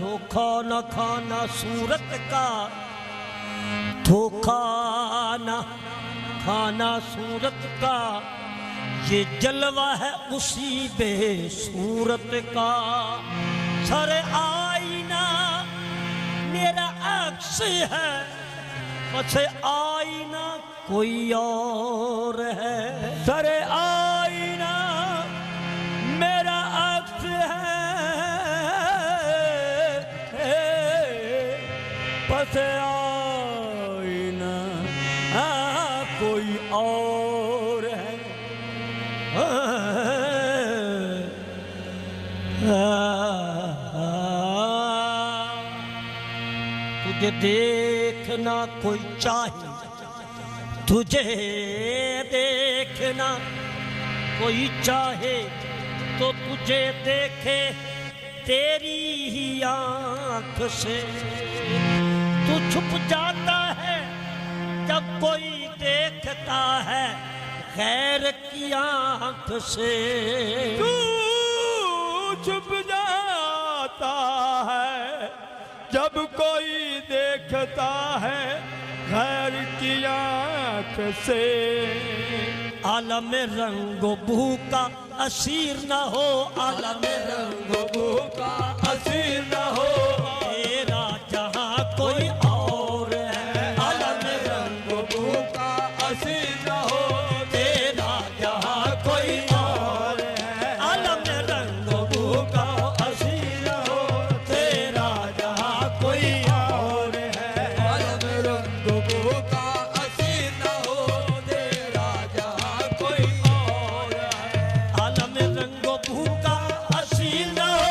धोखा न खाना सूरत का, धोखा न खाना सूरत का, ये जलवा है उसी बेसूरत का। सर आईना मेरा अक्स है, पछे आईना कोई और है। सर आईना मेरा अक्स है, पछे आईना कोई और है। तुझे देखना कोई चाहे, तुझे देखना कोई चाहे, तो तुझे देखे तेरी ही आंख से। तू छुप जाता है जब कोई देखता है गैर की आंख से। तू छुप जाता है जब कोई देखता है गैर की आंख से। आलम रंगो बू का असीर न हो, आलम रंगो बू का असीर न हो, तेरा जहां कोई और है। आलम रंगो बू का असीर न हो, तेरा जहां कोई और है। आलम रंगो बू का असीर न हो, तेरा जहां कोई और है। आलम रंगो बू का असीर न हो, तेरा जहां कोई और है। आलम रंगो बू का असीर न हो,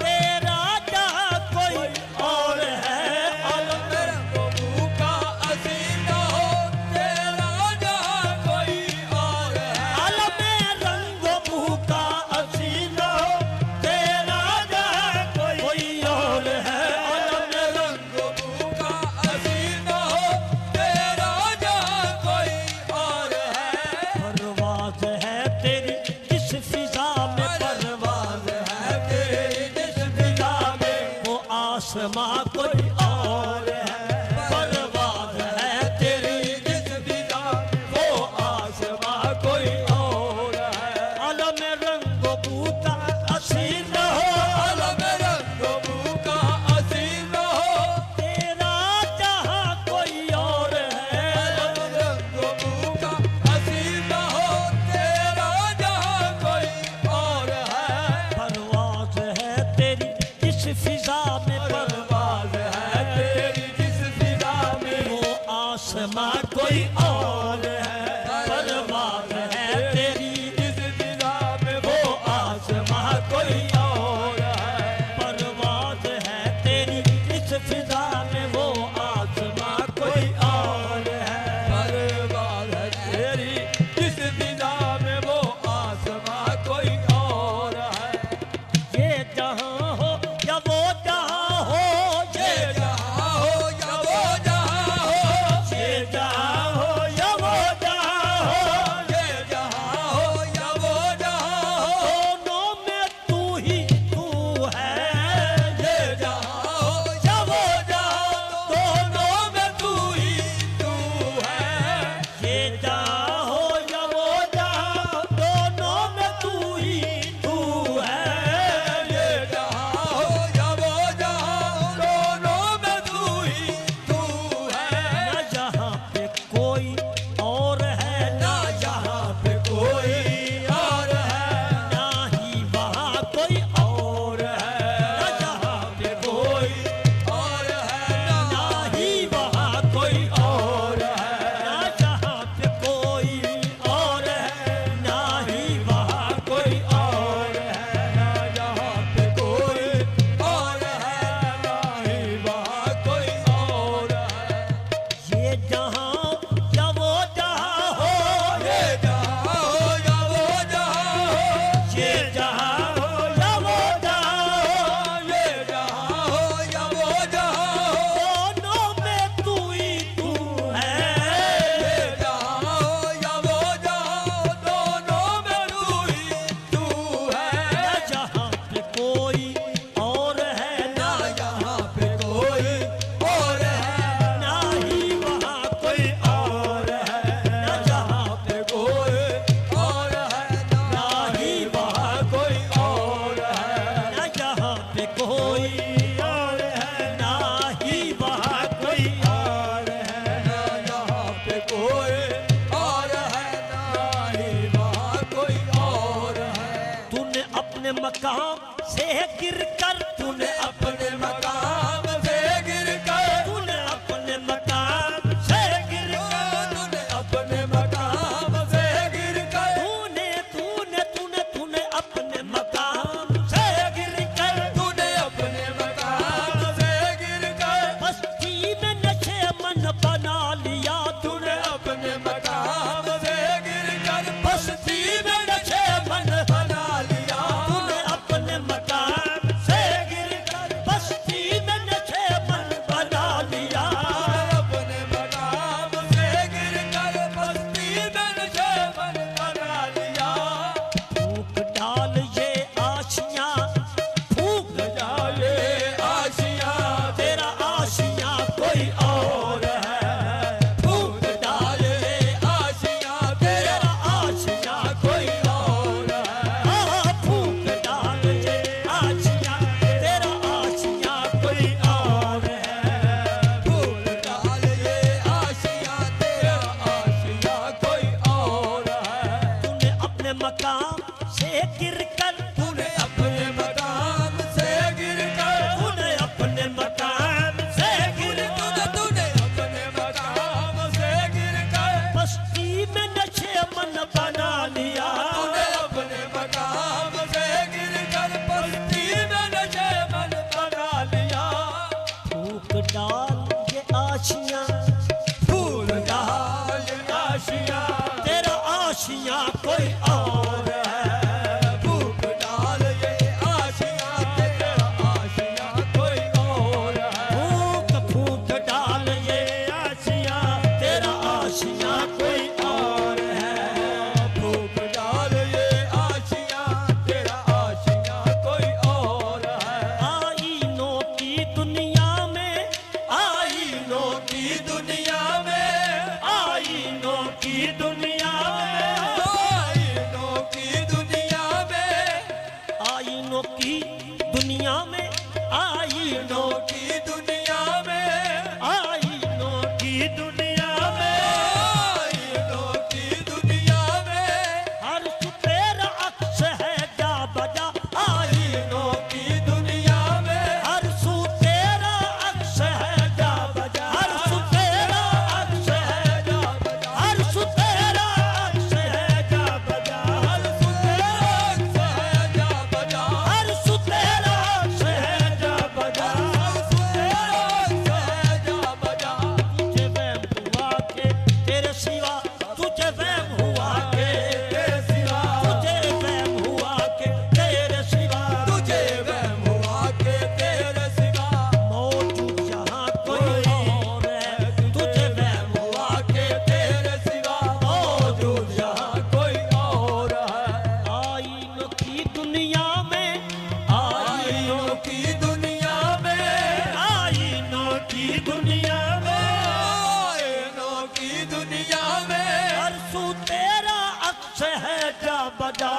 तेरा जहां कोई मकाम से गिर कर तूने अपने मकाम से गिर कर तूने अपने मकाम से गिर कर तूने अपने मकाम से गिर कर तूने तूने तूने तूने अपने मकाम से गिर कर तूने अपने मकाम से गिर कर बस्ती में नशे मन बना लिया तूने अपने मकाम से गिर कर बस्ती में नशे मन बना लिया तूने अपने मकाम से गिर कर बस्ती में नशे मन बना लिया अपने मकाम से गिर कर बस्ती में नशे मन बना लिया फूक डाल ये आशियां फूक जाए आशिया तेरा आशियां कोई और है फूक डाल ये आशिया तेरा तेरा आशियां कोई और है फूक डाल ये आशियां तेरा आशियां कोई और है फूल डाल ये आशिया तेरा आशिया कोई और है तूने अपने मकाम से गिर कर तूने अपने मकाम से गिर कर तूने अपने मकाम से गिर कर तूने अपने मकाम से गिर कर बस्ती में नशे मन बना लिया तूने अपने मकाम से गिर कर बस्ती में नशे मन बना लिया फूक डाल ये आशियां फूल डाल आशिया तेरा आशियां कोई और है फूल डाल ये आशिया तेरा आशिया कोई और है फूक फूक डाल ये आशियां तेरा आशियां कोई और है फूक डाल ये आशिया तेरा आशिया कोई और है आईनों की दुनिया में आईनों की दुनिया में आईनों की दुनिया में आईनों की दुनिया में आईनों की दुनिया में आईनों की दुनिया में आईनों की दुनिया में आईनों की दुनिया में हर सुतेरा अक्स है जा बजा आईनों की दुनिया में हर सुतेरा अक्स है जा बजा हर सुतेरा अक्स है जा बजा हर सुतेरा अक्स है जा बजा हर सुतेरा से जा बजा हर सुतेरा अक्स है जा बजा हर सुतेरा से जा बजा तुझे वहम हुआ के तेरे सिवा तुझे वहम हुआ के तेरे सिवा तुझे वहम हुआ के तेरे सिवा तुझे वहम हुआ के तेरे सिवा मौजूद यहाँ कोई और है तुझे वहम हुआ के तेरे सिवा मौजूद यहाँ कोई और है आईनों की दुनिया में आईनों की दुनिया में आईनों की दुनिया में आईनों की दुनिया में हर सू तेरा अक्स है जा बजा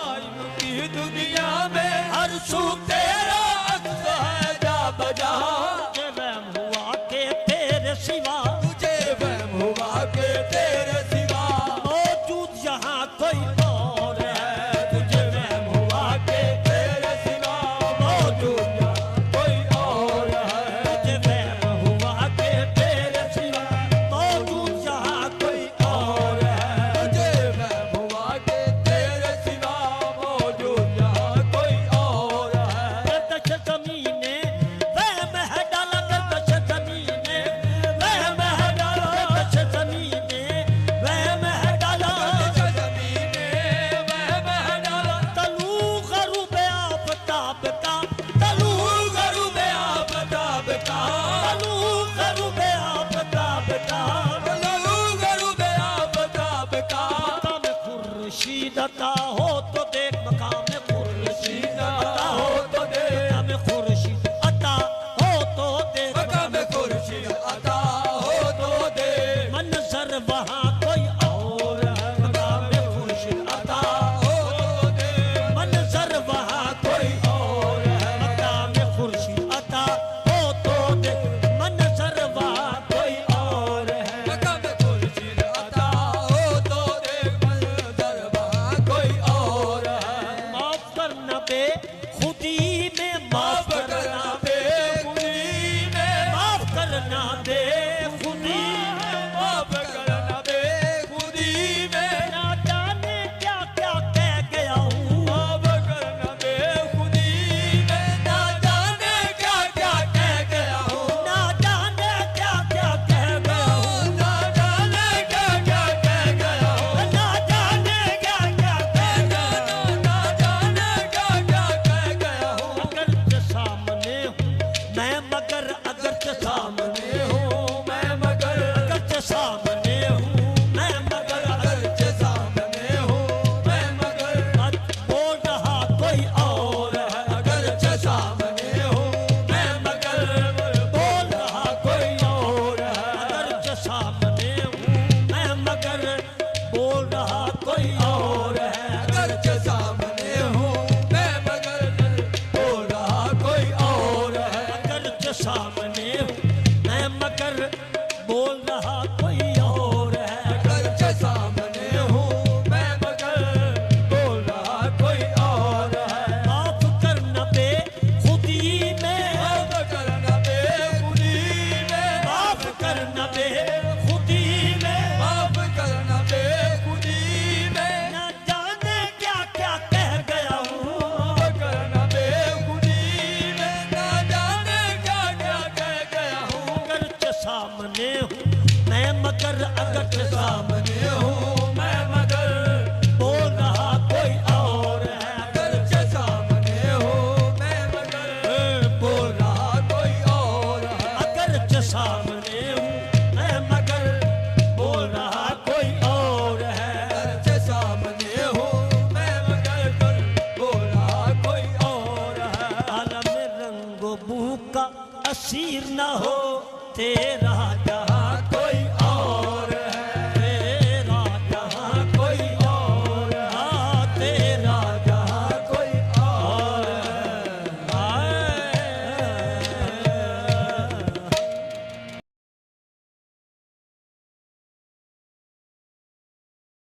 आईनों की दुनिया में हर सू तेरा अक्स है जा बजा तुझे वहम हुआ के तेरे सिवा तुझे वहम हुआ के तेरे सिवा मौजूद यहाँ कोई और है तुझे वहम हुआ के तेरे सिवा मौजूद यहाँ कोई और है तुझे वहम हुआ के तेरे सिवा मौजूद यहाँ कोई और है तुझे वहम हुआ के तेरे सिवा मौजूद यहाँ कोई और है गर्दश ज़मीने वहम है डाला गर्दश ज़मीने वहम है डाला गर्दश ज़मीने वहम है डाला ज़मीने वहम है डाला तलू गरूब आफताब का तलू गरूब आफताब का तलू गरूब आफताब का ललू गरूब आफताब का मकाम खुर्शीद अता हो तो देख मकाम खुर्शीद अता हो तो दे मकाम खुर्शीद अता हो तो देख मकाम खुर्शीद अता हो तो दे मंजर वहाँ कोई और है मकाम खुर्शीद अता हो तो दे मंजर वहाँ कोई और है मकाम खुर्शीद अता हो तो देख मंजर वहाँ कोई और है मकाम खुर्शीद अता हो तो दे मंजर वहाँ कोई और है असीर न हो तेरा जहां